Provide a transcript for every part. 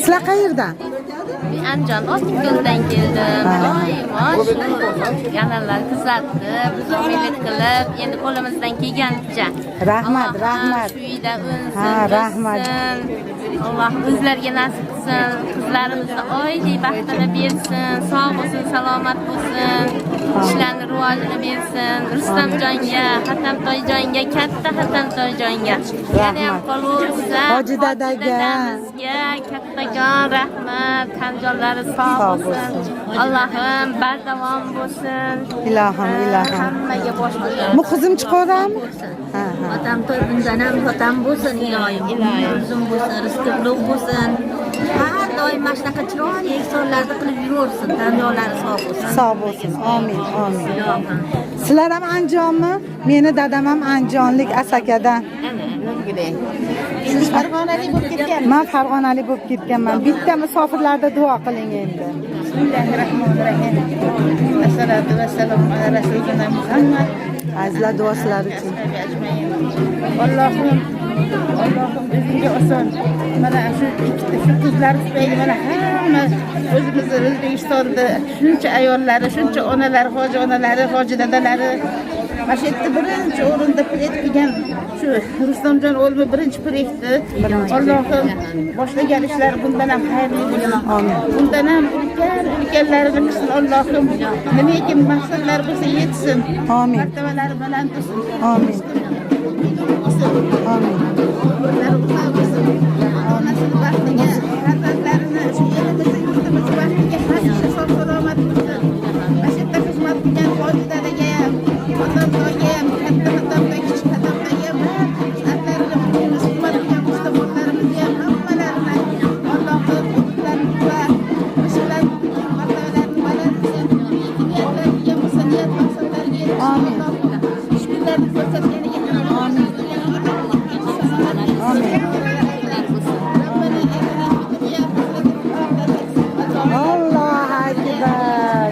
Sizlar qayerdan? Andijon Oltinko'ldan keldim. Doimo shu kanallar kuzatib, umid qilib, endi qo'limizdan kelgancha. Rahmat, rahmat. Shu uyda unsin. Ha, rahmat. Alloh o'zlariga nasib qilsin. Qizlarimizni oiladek baxtini bersin. Sog' bo'lsin, salomat bo'lsin. Ishlarni rivojini bersin. Rustamjonga, Hatamtoyjonga, katta Hatamtoyjonga. Yana ham qolaversa, Hoji dadaga, kattakon rahmat. Qanjonlari sog' bo'lsin. Allohim bardavom bo'lsin. Ilohim, ilohim. Hammaga boshqa. Bu qizim chiqaverami? Ha, ha. Hatamtoy bundan ham xotam bo'lsin iloyim. Uzun bo'lsin, rizqi ulug' bo'lsin. Har doim mana shunaqa chiroyli ehsonlarni qilib yursin. Tanlolari sog' bo'lsin. Sog' bo'lsin. Amin, amin. Sizlar ham Andijonmi? Meni dadam ham andijonlik Asakadan. Siz Farg'onalik bo'lib ketgansiz. Men Farg'onalik bo'lib ketganman. Bitta musofirlarda duo qiling endi. Bismillahirrohmanirrohim. Assalatu vassalamu ala rasulina Muhammad. Azizlar duolar uchun. Allohim bizga oson. Mana shu qizlar tufayli mana hamma o'zimizni O'zbekistonda shuncha ayollari, shuncha onalar, hoji onalari, hoji dadalari mana shu yerda birinchi o'rinda proyekt qilgan shu Rustamjon o'g'lim birinchi proyektni. Allohim boshlagan ishlar bundan ham xayrli bo'lsin. Amin. Bundan ham ulkanlarini qilsin Allohim. Nimaiki maqsadlar bo'lsa yetsin. Amin. Martabalari baland bo'lsin. Amin. Amin. Onasini baxtiga, farzandlarini shu yerda yurtimiz baxtiga hamisha sog' salomat bo'lsin. Mana shu yerda xizmat qilgan hoji dadaga ham, Hatamtoyga ham, katta Hatamtoy, kichik Hatamtoyga ham, farzandlarini xizmat qilgan mustafonlarimizga ham hammalarini Allohim o'zlarini va o'shalar martabalarini baland qilsin. Niyatlariga bo'lsa niyat maqsadlariga yetsin. Amin. Shularni ko'rsatganiga amin. Alloh akbar.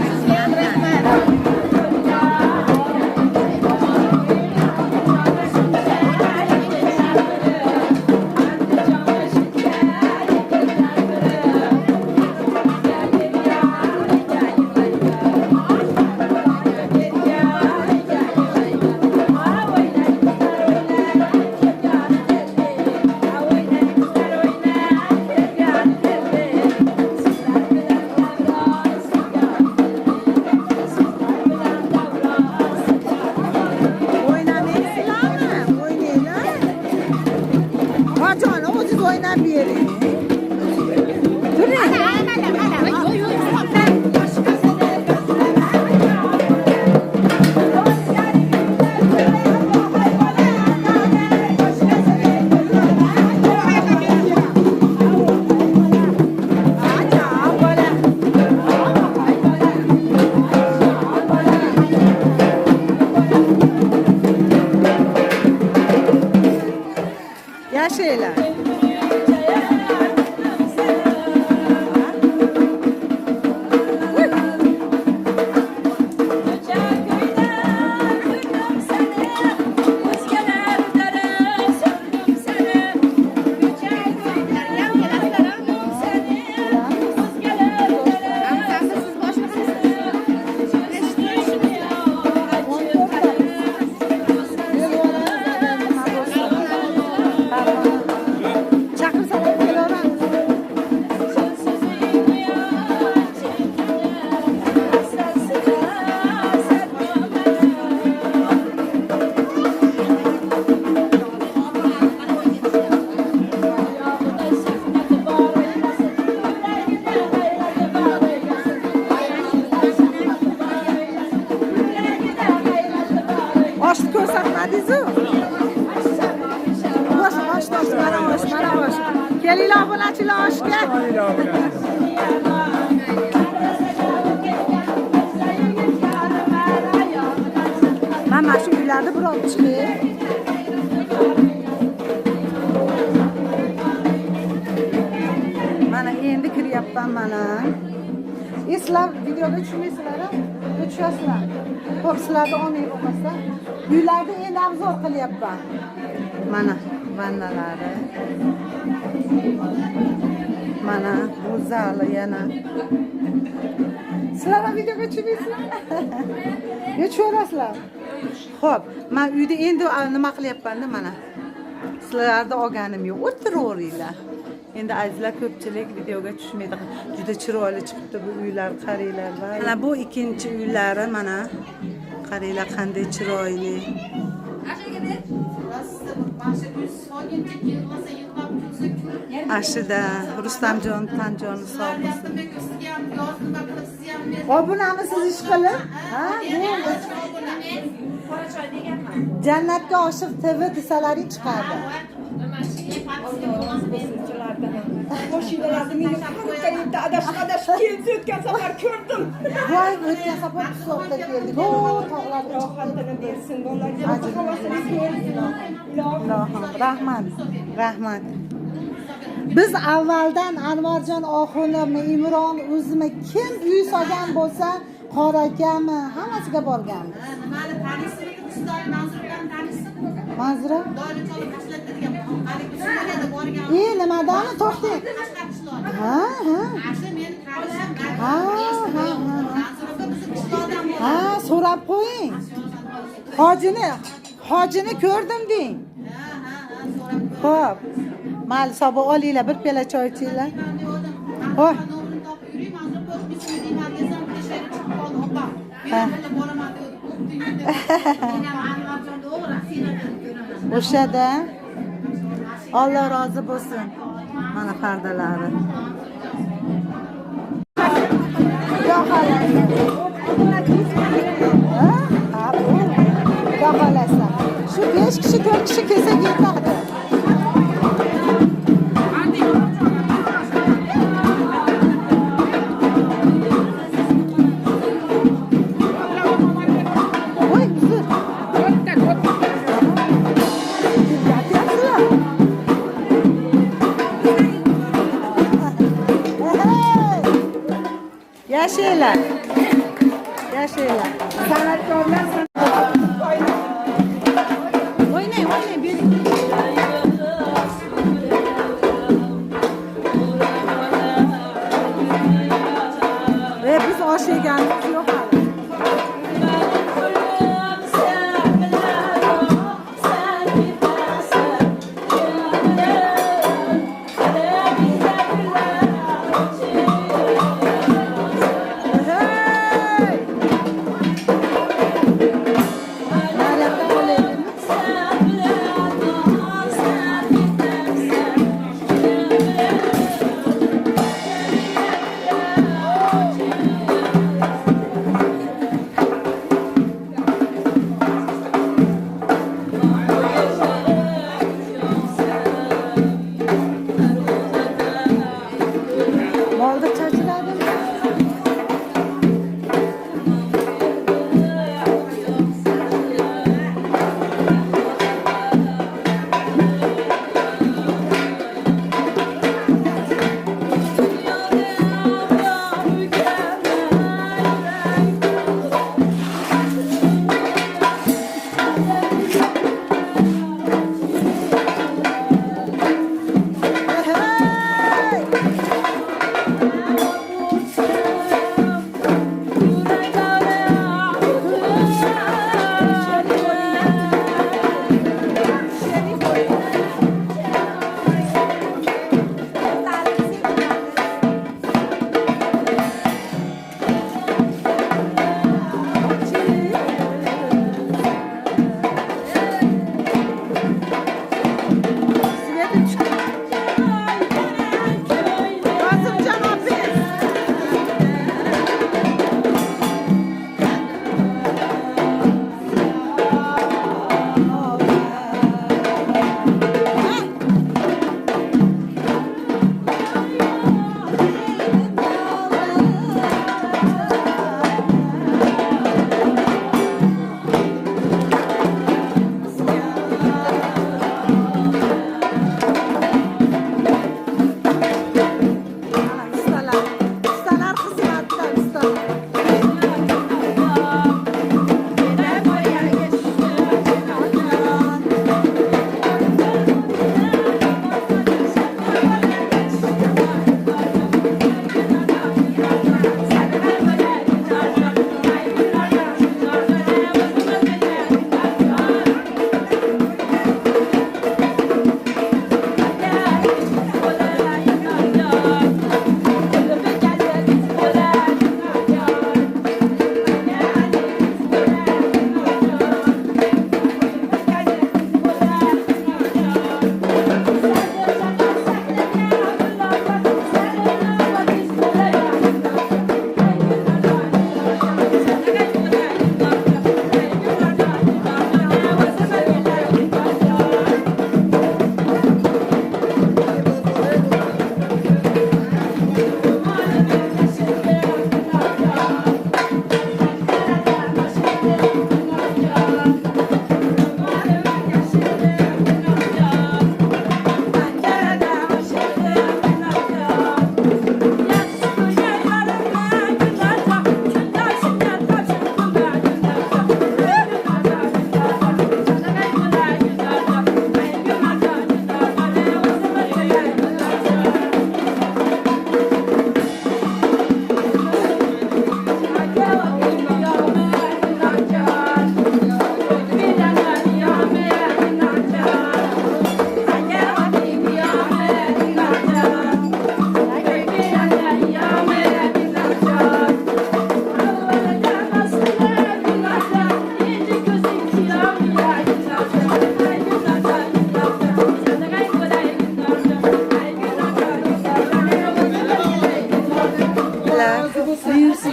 Yaşaylar. Kelinglar obunachilar oshga. Mana shu uylarni bir olib chiqing. Mana endi kiryapman mana. Sizlar videoda tushmaysizlar-a? Tushasizlar. Xo'p, sizlarni olmay bo'lmasa, uylarni endi obzor qilyapman. Mana vannalari. Mana bu zali yana. Sizlar ham videoga tushmaysizlar? Yo tushirasizlar. Xo'p, men uyda endi nima qilyapman-da mana. Sizlarni olganim yo'q. O'tiraveringlar. Endi azizlar ko'pchilik videoga tushmaydi. Juda chiroyli chiqibdi bu uylar, qaranglar. Mana bu ikkinchi uylari mana. Qaranglar qanday chiroyli. Ashida Rustamjon Tanjoni sog' bo'lsin. Obunamisiz ish qilib? Ha, Jannatga oshiq TV desalaring chiqadi. Mashinalarni meni qanday adash keldi o'tgan safar ko'rdim. Voy, o'tgan safar qishloqda keldik. O, tog'larga Rohatini bersin, bolalarga havasini bersin. Ilohim, rahmat. Rahmat. Biz avvaldan Anvarjon oxunimi, Imron o'zimi kim uy solgan bo'lsa, Qora akami hammasiga borganmiz. Nimani tanishsizmi? Ustoy Manzurdan tanishsizmi? Manzura? Doim cholib tashlab ketgan. Qanday borgan? Nimadan to'xtang. Ha, ha. Asli men tanishim. Ha, ha, ha. Manzurga bizni qishloqdan Ha, so'rab qo'ying. Hojini ko'rdim deng. Xo'p. Mayli, sobo olinglar, bir piyola choy ichinglar. Xo'p. O'shada Alloh rozi bo'lsin. Mana pardalari. Xudo xolasa. Ha, Xudo xolasa. Shu 5 kishi, 4 kishi kelsa yetadi. Oy, uzr. Yashaylar. Yashaylar. San'atkorlar o'ynang, bering. Biz osh yeganimiz yo'q hali.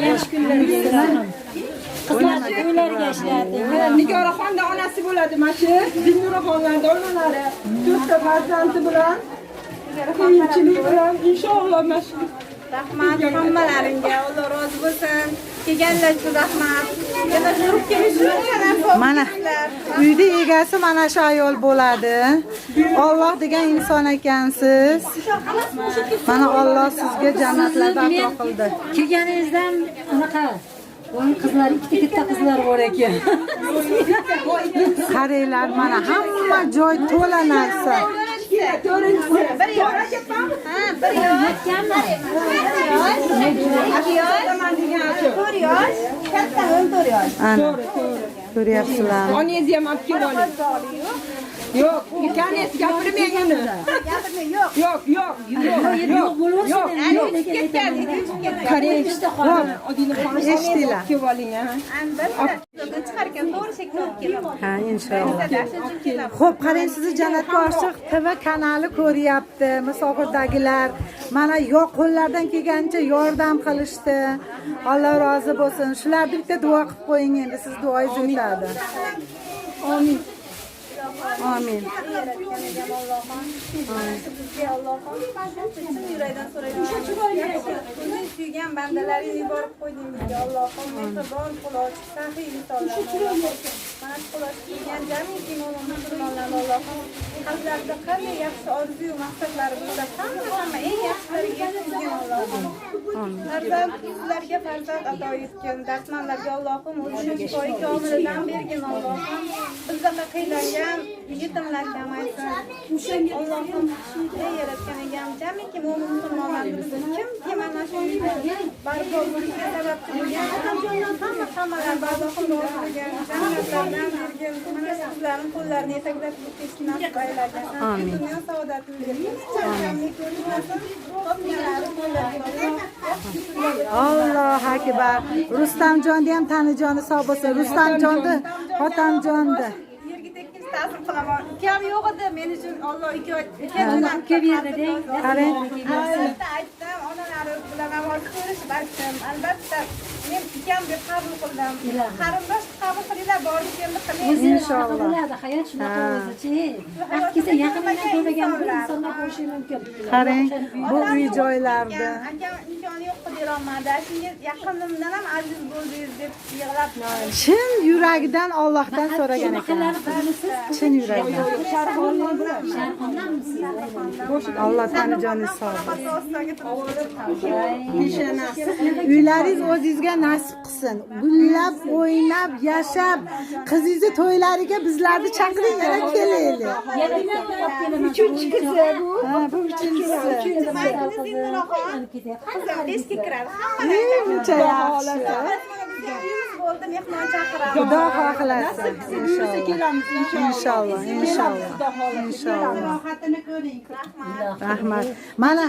Yosh kunlarga qizlar to'ylarga ishlardi. Nigoraxonda onasi bo'ladi mana shu. Dilnuraxonlarda onalari. 4 ta farzandi bilan qiyinchilik bilan inshaalloh mana shu. Rahmat hammalaringga. Alloh rozi bo'lsin. Kelganlar uchun rahmat. Yana yurib kelishlar. Mana uyda egasi mana shu ayol bo'ladi. Alloh degan inson ekansiz. Mana Alloh sizga jannatlarda ato qildi. Kelganingizdan unaqa o'yin qizlar, ikkita qizlar bor ekan. Qaranglar, mana hamma joy to'la narsa. Ana, ko'ryapsizlarmi? Onangizni ham olib kelib oling. Yo'q, ukangiz gapirmang uni. Yo'q. Yo'q bo'laversin. Qarang, Odinaxon Eshitdinglar? kelib oling, ha. Chiqarkan to'g'ri shekilda olib kelaman. Ha, inshaalloh. Xo'p, qarang, sizni Jannatga oshiq TV kanali ko'ryapti. Musofirdagilar mana qo'llardan kelgancha yordam qilishdi. Alloh rozi bo'lsin. Shularni bitta duo qilib qo'ying endi, siz duoyingiz o'tadi. Amin. Amin. Yurakdan so'rayman. Suygan bandalaringizni yuborib qo'ydingizga Allohim mehribon quloch, saxiy insonlar. Mana quloch kiygan jamiki mo'min musulmonlar Allohim qalblarida qanday yaxshi orzu maqsadlari bo'lsa, hamma eng yaxshilariga yetkazgan Allohim. Farzand sizlarga farzand ato etgin, dardmanlarga Allohim o'zini shifoyi komilidan bergin Allohim. Bizga qiylangan yetimlar kamaysin. Allohim ey yaratgan egam, jamiki mo'min musulmonlarimizni kimki mana shu barpo bo'lishiga sababchi bo'lgan hammalar Allohim rozi bo'lgan jannatlardan bergin. Mana sizlarning qo'llarini etaklab ketishni nasib aylagin. Amin. Dunyo saodatini bergin. Chamlik ko'rmasin. Alloh akbar. Rustamjonni ham tanijoni sog' bo'lsin. Rustamjonni xotamjonni. Yerga tekis ta'sir qilaman. Ukam yo'q edi, men uchun Alloh Uka berdi-da. Qarang. aytdim, onalari bilan ovoz ko'rishib aytdim. Albatta, men ukam deb qabul qildim. Qarindosh qabul qilinglar, borishimni qiling. Inshaalloh. Bo'ladi, hayot shunaqa o'zi-chi. Vaqt kelsa yaqindan ko'rmagan bir insonlar bo'lishi mumkin. Qarang, bu uy joylarda. Akam imkoni yo'q deb olmadi. Shunga yaqinimdan ham aziz bo'ldingiz deb yig'lab Chin yuragidan Allohdan so'ragan ekan. Chin yuragidan. Alloh tanijoningiz sog' bo'lsin. Uylaringiz o'zingizga nasib qilsin. Gullab, o'ynab, yashab, qizingizni to'ylariga bizlarni chaqiring, yana kelaylik. Uchinchi qizi bu. Ha, bu uchinchisi. Eski kiradi. Buncha yaxshi. Bo'ldi, mehmon chaqiramiz. Xudo xohlasa. Buyursa kelamiz Inshaalloh, inshaalloh. Inshaalloh. Rahmat. Mana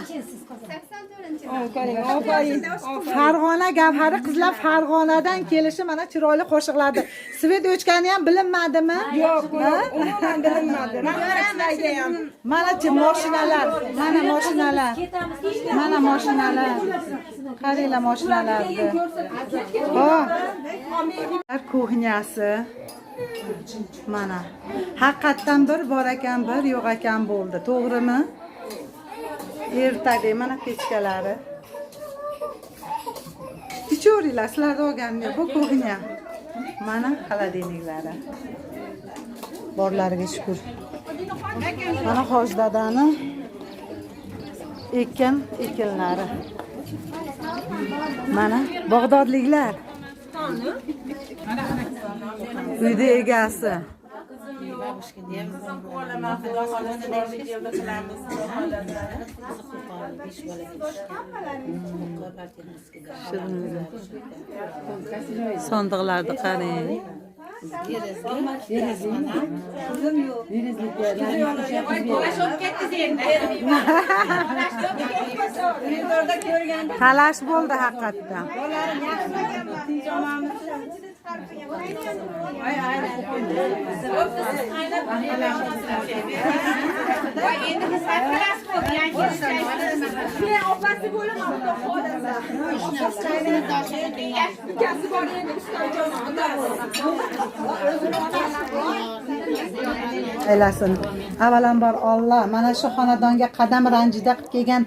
Farg'ona gavhari qizlar Farg'onadan kelishi mana chiroyli qo'shiqlardi. Svet o'chgani ham bilinmadimi? Yo'q, umuman bilinmadi. Rahmatlarga ham. Mana-chi mashinalar, mana mashinalar. Mana mashinalar. Qaranglar mashinalarni. Xo'p. Kuxnyasi. Mana. Haqiqatdan bir bor ekan, bir yo'q ekan bo'ldi. To'g'rimi? Ertaga mana kechkalari. Ichoringlar, sizlarda olganmi? Bu kuxnya. Mana xolodilniklari. Borlariga shukr. Mana Hojdadani ekinlari. Mana Bag'dodliklar. Uyda egasi. Sondiqlarni qarang. Talash bo'ldi haqiqatdan. opasi bo'laman, xudo xohlasa. Ukasi bor edi, Ustonjon aylasin. Avvalambor Alloh mana shu xonadonga qadam ranjida qilib kelgan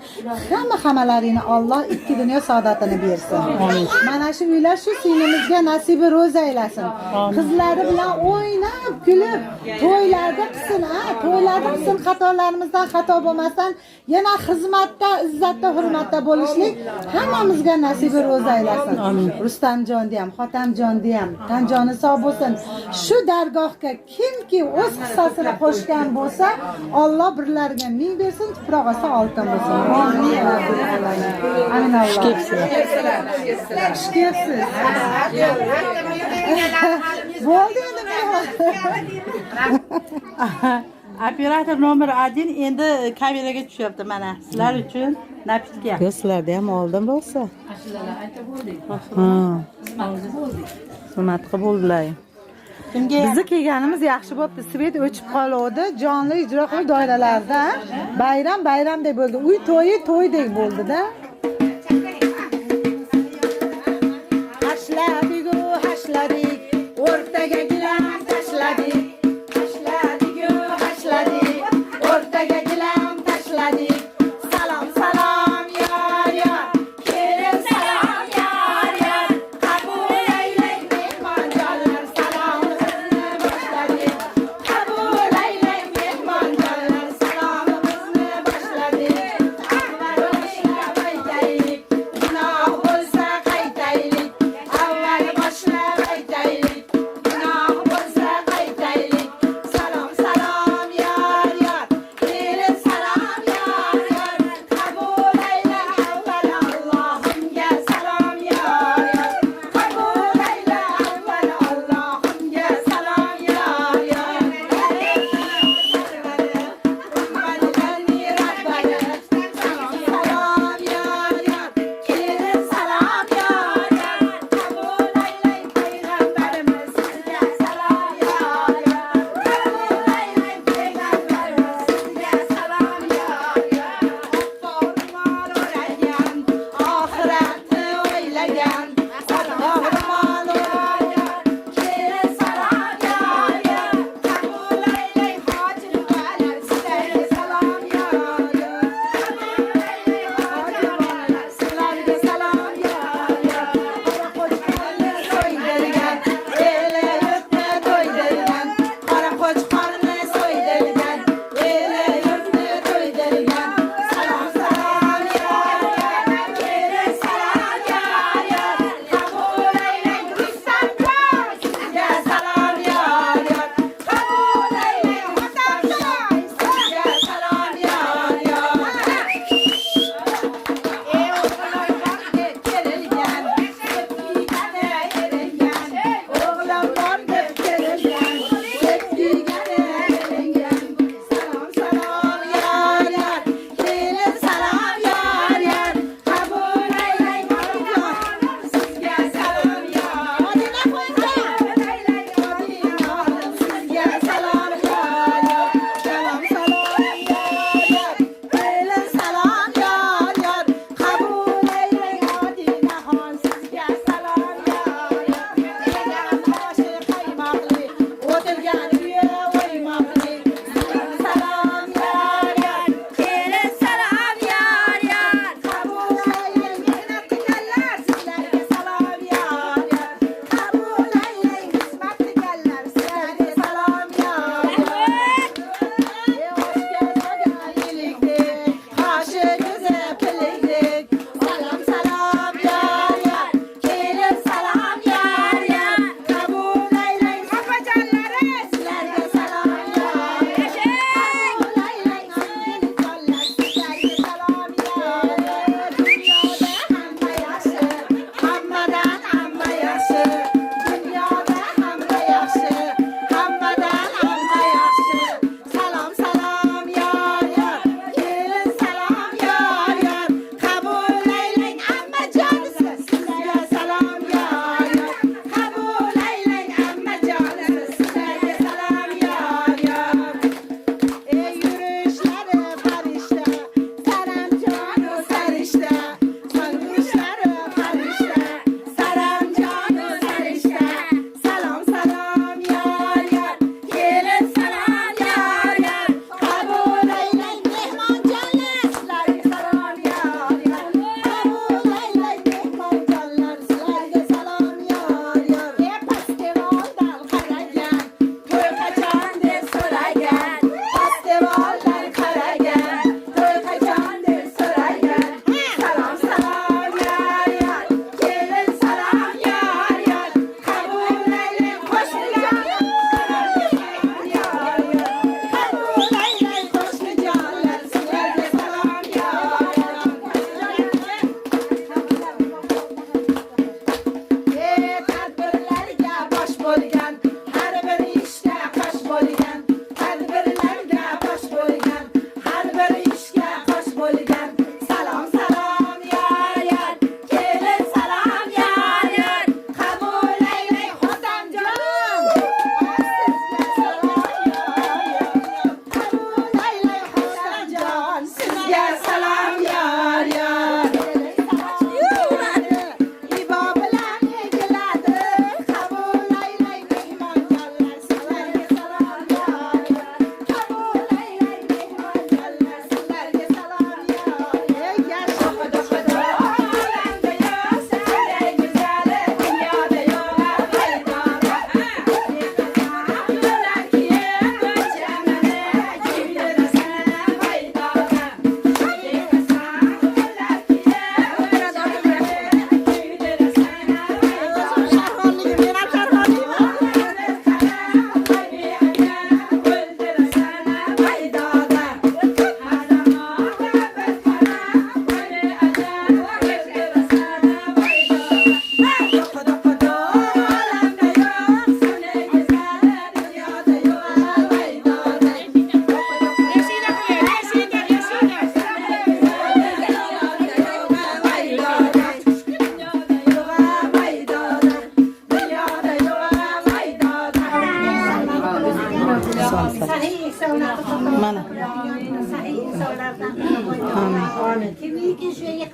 hammalarini Alloh ikki dunyo saodatini bersin. Mana shu uylar shu sinimizga nasibi ro'za aylasin. Qizlari bilan o'ynab, kulib, to'ylarda qilsin, to'ylarda qilsin, xatolarimizdan xato bo'lmasdan yana xizmatda, izzatda, hurmatda bo'lishlik hammamizga nasibi ro'za aylasin. Rustamjonni ham, Xotamjonni ham tan joni sog' bo'lsin. Shu dargohga kimki o'z hissasini qo'shgan bo'lsa, Alloh birlariga ming bersin, tuproq osti oltin bo'lsin. Amin. Amin Alloh. Shukr. Bo'ldi endi. Operator nomer 1 endi kameraga tushyapti mana. Sizlar uchun napitka. Sizlarda ham oldin bo'lsa. Hurmat qilib bo'ldilar. Bizni kelganimiz yaxshi bo'pti. Svet o'chib qoldi. Jonli ijro qilib doiralarda bayram deb bo'ldi. Uy to'ydek bo'ldi-da. Hashladik, o'rtaga gilam tashladik. Hashladik, o'rtaga gilam tashladik. Salom yor. Kelin salom yor. Qabul aylang mehmonjonlar, salomimizni boshladik. Qabul aylang mehmonjonlar, salomimizni boshladik. Akbar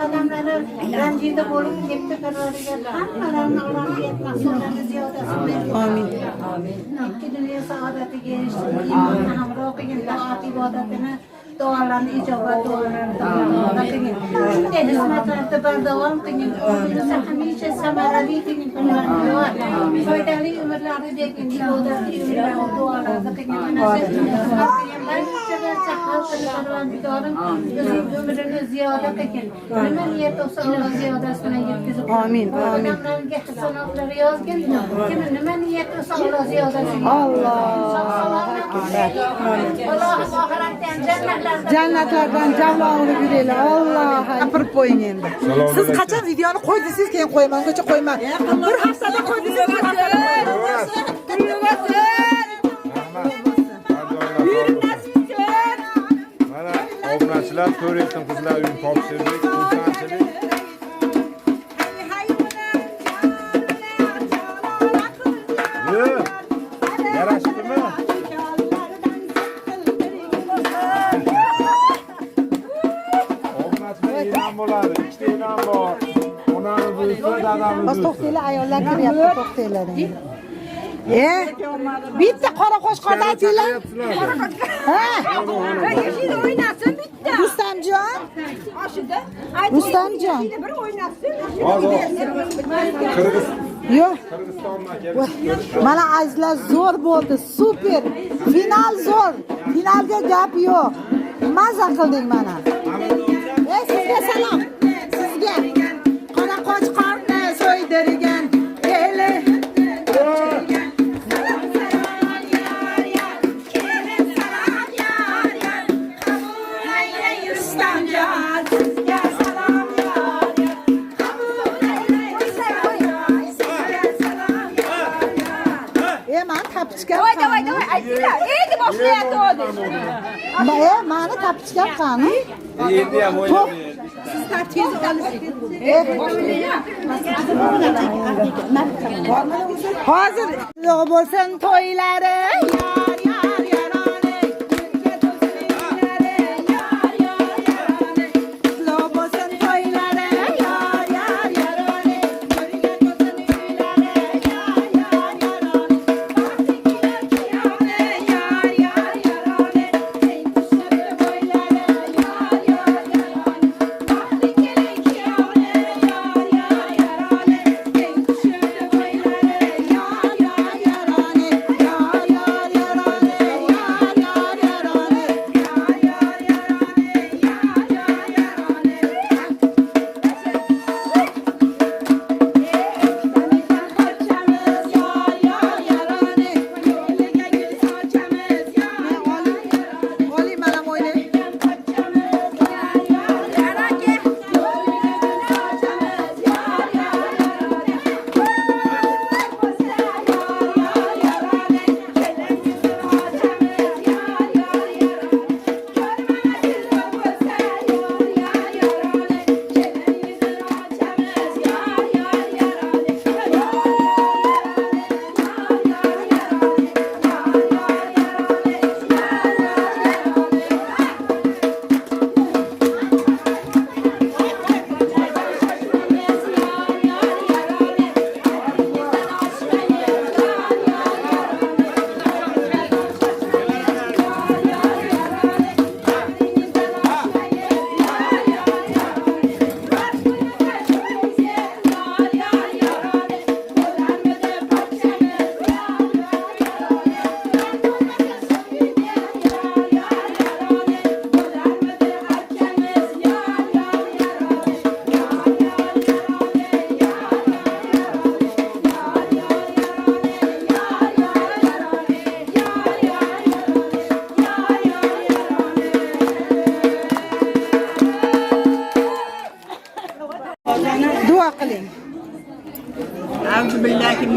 qadamlari ranjida bo'lib ketdi Parvardigor hammalarini Allohga maqsadlarini ziyodasini bersin. Amin. Ikki dunyo saodatiga erishsin. Iymonni hamroh qilgin, toat ibodatini duolarni ijobat duolarini hamroh qilgin. Shunday xizmatlarda bardavom qilgin. Umringizni hamisha samarali qilgin. Foydali umrlarni bergin. Ibodatli umrlarni duolarni qilgin. Barcha xalqini Parvardigorim umrini ziyoda qilgin. Nima niyat bo'lsa Alloh ziyodasi bilan yetkazib. Amin. Amin. Odamlarga hasanotlar yozgin. Kim nima niyat bo'lsa Alloh ziyodasi. Alloh oxiratdan Jannatlardan javlonib yuraylar. Alloh gapirib qo'ying endi. Siz qachon videoni qo'ydingiz, keyin qo'yman, ungacha qo'yman. Bir haftada qo'ydingiz, bir haftada Mana obunachilar ko'ryapsan, qizlar uyini topshirdik, xursandchilik. Yarashdimi? Obunachilar e'lon bo'ladi, ikkita e'lon bor. Onamiz bo'lsa, dadamiz bas bo'lsa. to'xtanglar, ayollar kiryapti, to'xtanglar. Bitta qora qo'shqorda aytinglar. Ha? Yashil o'ynasin bitta. Rustamjon. Oshida. Rustamjon. Bir o'ynasin. Qirg'iz Yo'q. Qirg'izistondan kelib. Mana azizlar zo'r bo'ldi, super. Final zo'r. Finalga gap yo'q. Maza qildik mana. Sizga salom. Sizga. Qora qo'chqorni so'ydirgan eli. Давай, aytinglar. Endi boshlayapti. Mani tapichgan qani? Endi ham o'ynaydi. Siz tartibingizni olishing. Hozir qutlug' bo'lsin to'ylari.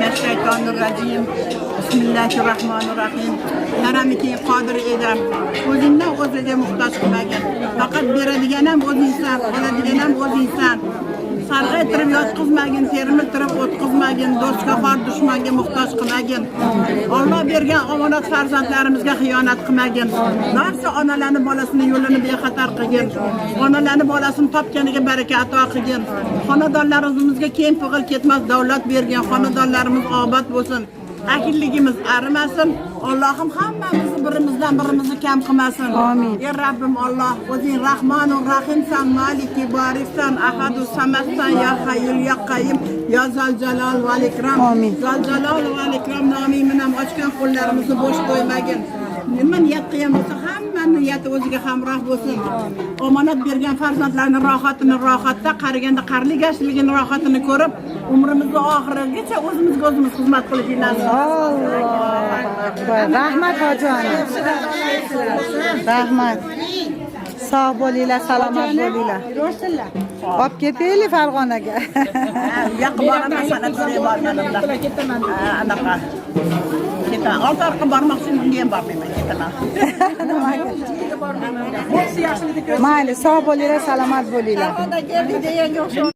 Bismillahirrahmanirrahim. Bismillahirrahmanirrahim. Yaramiki qodir edim. O'zingdan o'ziga muhtoj qilmagan. Faqat beradigan ham o'zingsan, oladigan ham o'zingsan. sarg'aytirib yotqizmagin, termiltirib o'tqizmagin, do'stga xor, dushmanga muhtoj qilmagin. Alloh bergan omonat farzandlarimizga xiyonat qilmagin. Barcha onalarni bolasini yo'lini bexatar qilgin. Onalarni bolasini topganiga baraka ato qilgin. Xonadonlarimizga keng pug'il ketmas davlat bergin. Xonadonlarimiz obod bo'lsin. Akilligimiz arimasin. Allohim hammamizni birimizdan birimizni kam qilmasin. Amin. Ey Rabbim Alloh, o'zing Rahmonur Rahimsan, Maliki Bariksan, Ahadu Samadsan, ya Hayyul ya Qayyum, ya Zal Jalal val Ikram. Amin. Zal Jalal val Ikram noming bilan ochgan qo'llarimizni bo'sh qo'ymagin. Nima niyat qilgan bo'lsa, hamma niyati o'ziga hamroh bo'lsin. Omonat bergan farzandlarning rohatini rohatda, qariganda qarlik yoshligini rohatini ko'rib, umrimizni oxirigacha o'zimizga o'zimiz xizmat qilishni nasib. Allohu akbar. Rahmat hojiona. Rahmat. Sog' bo'linglar, salomat bo'linglar. Olib ketaylik Farg'onaga. Yaqin boraman, sana ko'ray borganimda. Anaqa. Ketaman. Orqaga bormoqchiman, unga ham bormayman, ketaman. Mayli, sog' bo'linglar, salomat bo'linglar. Keldik deganga o'xshab